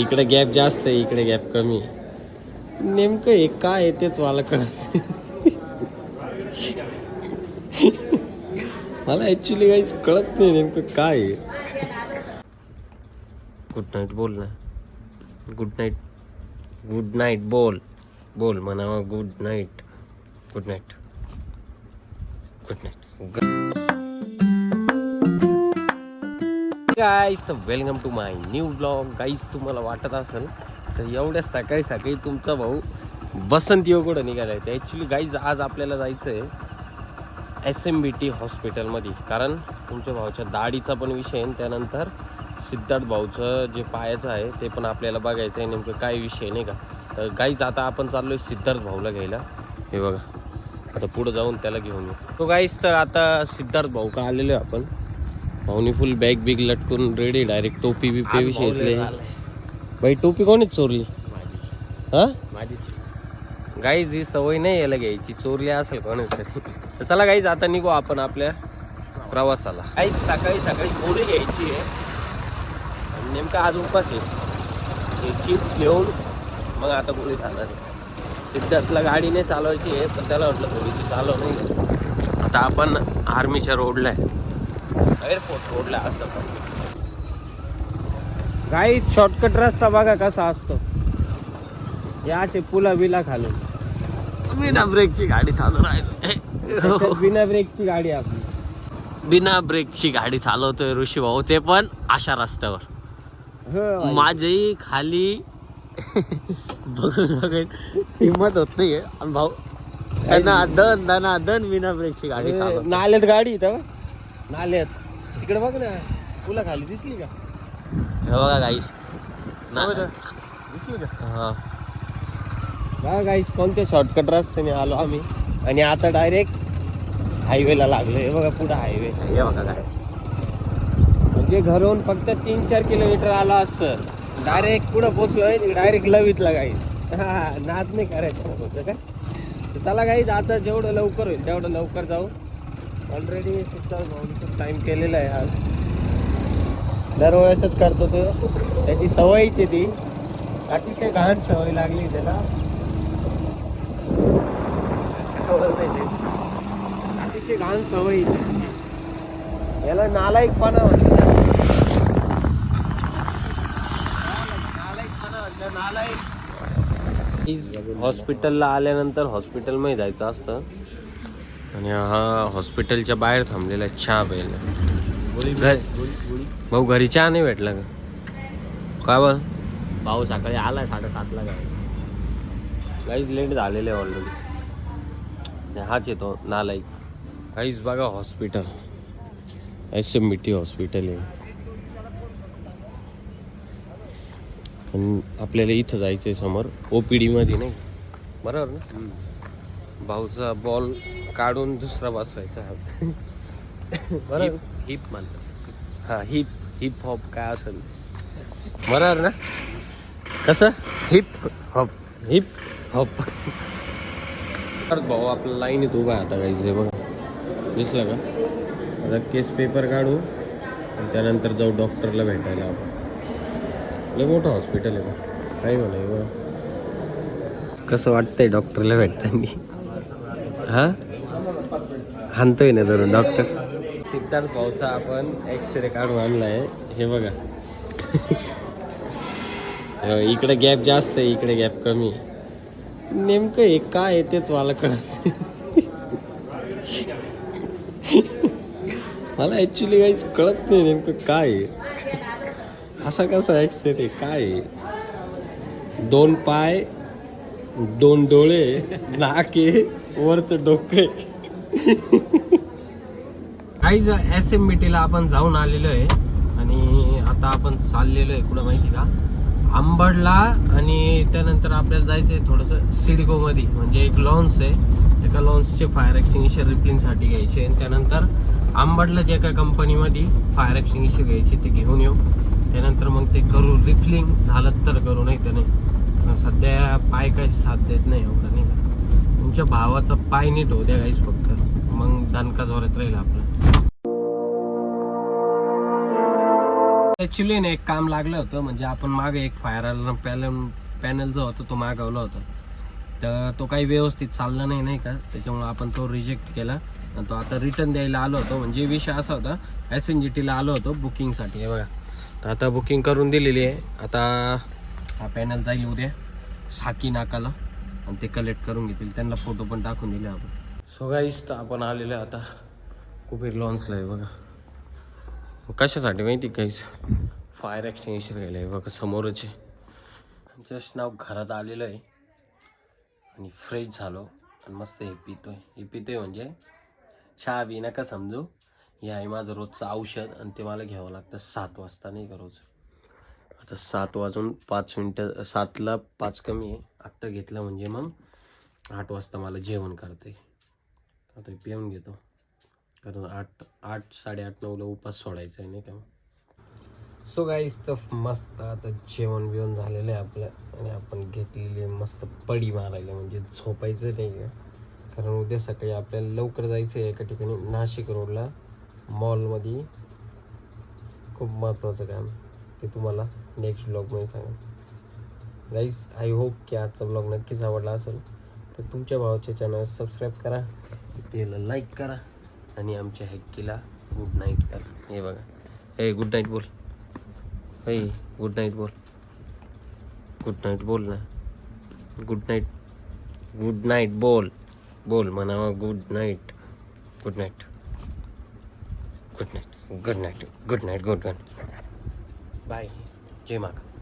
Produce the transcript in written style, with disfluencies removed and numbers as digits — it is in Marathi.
इकडे गॅप जास्त आहे, इकडे गॅप कमी आहे. नेमकं हे काय आहे तेच मला कळत मला ऍक्च्युली काहीच कळत नाही नेमकं काय आहे. गुड नाईट बोल ना. Good night. गुड नाईट बोल. बोल म्हणा good night. Good night. Good night guys. तर welcome to my new blog. Guys तुम्हाला वाटत असेल तर एवढ्या सकाळी सकाळी तुमचा भाऊ बसंत योगकडं निघाला आहे. ॲक्च्युली गाईज आज आपल्याला जायचं आहे SMBT हॉस्पिटलमध्ये, कारण तुमच्या भाऊच्या दाढीचा पण विषय आहे. त्यानंतर सिद्धार्थ भाऊचं जे पायाचं आहे ते पण आपल्याला बघायचं आहे नेमकं काय विषय नाही का. तर गाईज आता आपण चाललो आहे सिद्धार्थ भाऊला घ्यायला. हे बघा आता पुढं जाऊन त्याला घेऊन येऊ. तो गाईज तर आता सिद्धार्थ भाऊ का आलेलो आहे आपण. भाऊनी फुल बॅग बिग लटकून रेडी. डायरेक्ट टोपी बिपी विषय घेतले. बाई टोपी कोणीच चोरली? हा माझी. गाईज ही सवय नाही याला घ्यायची, चोरली असेल कोणी तरी. तर चला गाईज आता निघू आपण आपल्या प्रवासाला. गाईज सकाळी सकाळी गोळी घ्यायची आहे. नेमका आज उपास आहे. चिप्स घेऊन मग आता गोळी खाणार आहे. सिद्धार्थला गाडी नाही चालवायची आहे पण त्याला वाटलं थोडीशी चालव नाही. आता आपण आर्मीच्या रोडला आहे, एअरफोर्स रोडला असं. गाईज शॉर्टकट रस्ता बघा कसा असतो. या असे पुला बिला खालून बिना ब्रेकची गाडी चालू राहिली. बिना ब्रेकची गाडी आपली. बिना ब्रेकची गाडी चालवतोय ऋषी भाऊ, ते पण अशा रस्त्यावर. माझी खाली बघून बघून हिंमत होत नाहीये. भाऊ दन बिना ब्रेकची गाडी चालवतो. नाल्यात गाडी इथं नाल्यात तिकडे बघ ना, पुला खाली दिसली का? बघा गाईस दिसली का? हा बघा गाईस कोणत्या शॉर्टकट रस्त्याने आलो आम्ही आणि आता डायरेक्ट हायवेला लागलो. हे बघा पुढे हायवे. हे बघा काय म्हणजे घरून फक्त 3-4 किलोमीटर आला असतं डायरेक्ट पुढं पोचलोय. डायरेक्ट लवीतला गाईस. हा नाद नाही करायचं होतं काय. चला गाईस आता जेवढं लवकर होईल तेवढं लवकर जाऊ. ऑलरेडी सिद्धार्थ टाइम केलेला आहे आज. दरवेळेसच करतो तो, त्याची सवयीची ती. अतिशय घाण सवय लागली त्याला. अतिशय घाण सवय याला नालायकपणा म्हणतात. हॉस्पिटलला आल्यानंतर हॉस्पिटलमध्ये जायचं असतं आणि हा हॉस्पिटलच्या बाहेर थांबलेला चहा प्यायला. भाऊ घरी चहा नाही भेटला का? काय बघ भाऊ सकाळी आलाय 7:30ला. काहीच लेट झालेले ऑलरेडी. हाच येतो नालायक. काहीच बघा हॉस्पिटल SMBT हॉस्पिटल आहे. पण आपल्याला इथं जायचं आहे समोर OPD मध्ये, नाही बरोबर ना? भाऊचा बॉल काढून दुसरा बसवायचा. बरोबर. हिप म्हणतात. हा हिप हॉप काय असेल बरोबर ना? कसं हिप हॉप भाऊ आपल्या लाईनीत उभा आहे आता काहीच. बघा दिसलं का? आता केस पेपर काढू आणि त्यानंतर जाऊ डॉक्टरला भेटायला. आपण लय मोठं हॉस्पिटल आहे. काही म्हणा बघा कसं वाटतंय डॉक्टरला भेटताना. हा हाणतोय ना धरून डॉक्टर. सिद्धार्थ भाऊचा आपण एक्सरे काढून आणलाय. हे बघा इकडे गॅप जास्त आहे, इकडे गॅप कमी आहे. नेमकं हे काय आहे तेच मला कळत मला ऍक्च्युली काहीच कळत नाही नेमकं काय आहे. असा कसा एक्सरे काय आहे? 2 पाय, 2 डोळे, नाक आहे, वरचं डोकं. काहीच SMBTला आपण जाऊन आलेलो आहे आणि आता आपण चाललेलो आहे कुठं माहिती का? अंबडला. आणि त्यानंतर आपल्याला जायचं आहे थोडंसं सिडकोमध्ये. म्हणजे एक लॉन्च आहे, एका लॉन्चचे फायर एक्सटिंग्विशर रिप्लिंगसाठी घ्यायचे. आणि त्यानंतर अंबडलाच एका कंपनीमध्ये फायर एक्सटिंग्विशर घ्यायचे, ते घेऊन येऊ. त्यानंतर मग ते करू. रिफिलिंग झालं तर करू, नाही तर नाही. सध्या पाय काही साथ देत नाही एवढं, नाही का? तुमच्या भावाचा पाय नीट होऊ द्या गाईस फक्त, मग दणका जोरात राहील आपलं. ॲक्च्युली ना एक काम लागलं होतं, म्हणजे आपण मागे एक फायर अलार्म पॅनल जो होता तो मागवला होता, तर तो काही व्यवस्थित चालला नाही का, त्याच्यामुळे आपण तो रिजेक्ट केला आणि तो आता रिटर्न द्यायला आलो होतो. म्हणजे विषय असा होता, SNGTला आलो होतो बुकिंगसाठी. हे बघा, तर आता बुकिंग करून दिलेली आहे. आता हा पॅनल जाईल उद्या साकी नाकाला आणि ते कलेक्ट करून घेतील. त्यांना फोटो पण टाकून दिले आपण. सो गाईस, तर आपण आलेलो आता कुबेर लॉन्सला आहे बघा. कशासाठी माहिती काहीच, फायर एक्सटिंग्विशर घ्यायला आहे बघा, समोरच आहे. जस्ट नाव घरात आलेलो आहे आणि फ्रेश झालो आणि मस्त हे पितोय म्हणजे चहा बी नका समजू, हे आहे माझं रोजचं औषध आणि ते मला घ्यावं लागतं 7 वाजता, नाही का रोज. आता 7 वाजून 5 मिनटं, 7ला 5 कमी आहे. आत्ता घेतलं म्हणजे मग 8 वाजता मला जेवण करते. आता पिऊन घेतो, कारण 8 साडेआठ 9ला उपास सोडायचा आहे, नाही का. सो गाईस, तर मस्त आता जेवण बिवण झालेलं आहे आपलं आणि आपण घेतलेली मस्त पडी मारायला, म्हणजे झोपायचं नाही का, कारण उद्या सकाळी आपल्याला लवकर जायचं आहे एका ठिकाणी नाशिक रोडला मॉलमध्ये. खूप महत्त्वाचं काम, ते तुम्हाला नेक्स्ट ब्लॉगमध्ये सांगा. गाईस, आय होप की आजचा ब्लॉग नक्कीच आवडला असेल. तर तुमच्या भावाच्या चॅनल सबस्क्राईब करा, व्हिडिओला लाईक करा आणि आमच्या हॅक्कीला गुड नाईट करा. हे बघा, हे गुड नाईट बोल, हे गुड नाईट बोल, गुड नाईट बोल ना, गुड नाईट, गुड नाईट बोल, बोल म्हणावा good night, good night, good night, good night, good night, good night. Bye, जय माता.